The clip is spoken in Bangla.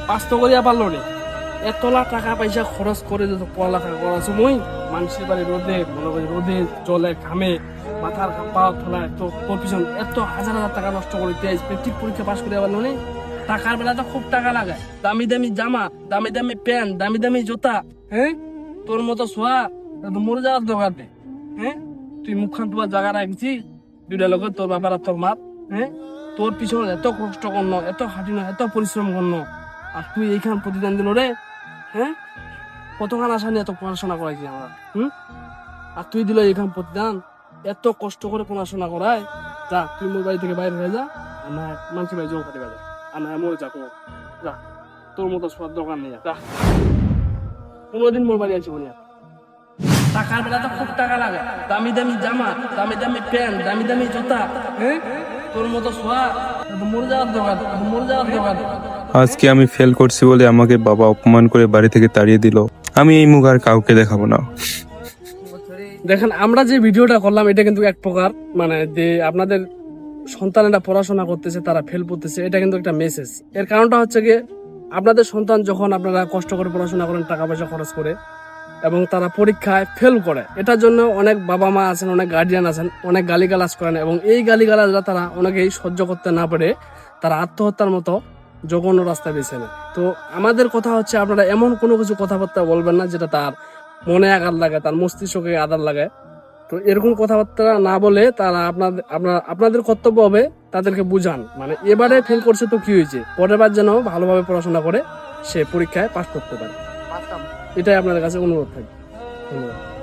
পাস তো করিয়া পারলো নি, এতলা টাকা পয়সা খরচ করে যত পড়ালেখা করাছো মই মানুষের বাড়ি রোদে মনে করি রোদে জলে ঘামে মাথার পাওয়া তোলায় তো তোর পিছন এত হাজার হাজার টাকা নষ্ট করে মেট্রিক পরীক্ষা পাস করিয়া পারলো নি। টাকার বেলা তো খুব টাকা লাগায়, দামি দামি জামা, দামি দামি প্যান্ট, দামি দামি জুতা। হ্যাঁ, তোর মতো শোয়া মরে যাওয়ার দরকার নেই। হ্যাঁ, তুই মুখখান তোমার জায়গা রাখছি দুইটা লোকের, তোর ব্যাপার আর তোর মাপ। হ্যাঁ, তোর পিছনে এত কষ্ট করল, এত খাটিনো, এত পরিশ্রম করলো, আর তুই এইখান প্রতিদান দিল রে। হ্যাঁ, কতখান আশা নিয়ে এত পড়াশোনা করাইছি আমরা। আর তুই দিল এইখান প্রতিদান, এত কষ্ট করে পড়াশোনা করায়। যা তুই মোর বাড়ি থেকে বাইরে হয়ে যা, আমার মানুষের বাড়ি জল খাতে বাজা, আর না মরে যা কোনো। যা, তোর মতো সবার দোকান নেই, যা। 15 দিন মোর বাড়ি আছি বলিয়া। টাকার বেলা তো খুব টাকা লাগে, দামি দামি জামা, দামি দামি প্যান্ট, দামি দামি জুতা। হ্যাঁ, তোর মতো শোয়া মরে যাওয়ার দোকান, মরে যাওয়ার দোকান। আজকে আমি ফেল করছি বলে আমাকে বাবা অপমান করে বাড়ি থেকে তাড়িয়ে দিল। আমি এই মুখ আর কাউকে দেখাবো না। দেখেন, আমরা যে ভিডিওটা করলাম এটা কিন্তু এক প্রকার মানে যে আপনাদের সন্তানেরা পড়াশোনা করতেছে, তারা ফেল করতেছে, এটা কিন্তু একটা মেসেজ। এর কারণটা হচ্ছে গিয়ে আপনাদের সন্তান যখন আপনারা কষ্ট করে পড়াশোনা করেন, টাকা পয়সা খরচ করে, এবং তারা পরীক্ষায় ফেল করে, এটার জন্য অনেক বাবা মা আছেন, অনেক গার্ডিয়ান আছেন, অনেক গালিগালাজ করেন, এবং এই গালিগালাজরা তারা অনেকেই সহ্য করতে না পারে তারা আত্মহত্যার মতো জঘন্য রাস্তা বেছে নেয়। তো আমাদের কথা হচ্ছে, আপনারা এমন কোনো কিছু কথাবার্তা বলবেন না যেটা তার মনে আঘাত লাগে, তার মস্তিষ্কে আঘাত লাগে। তো এরকম কথাবার্তা না বলে তারা আপনাদের কর্তব্য হবে তাদেরকে বুঝান, মানে এবারে ফেল করছে তো কি হয়েছে, পরের বার যেন ভালোভাবে পড়াশোনা করে সে পরীক্ষায় পাস করতে পারে। এটাই আপনাদের কাছে অনুরোধ থাকবে। ধন্যবাদ।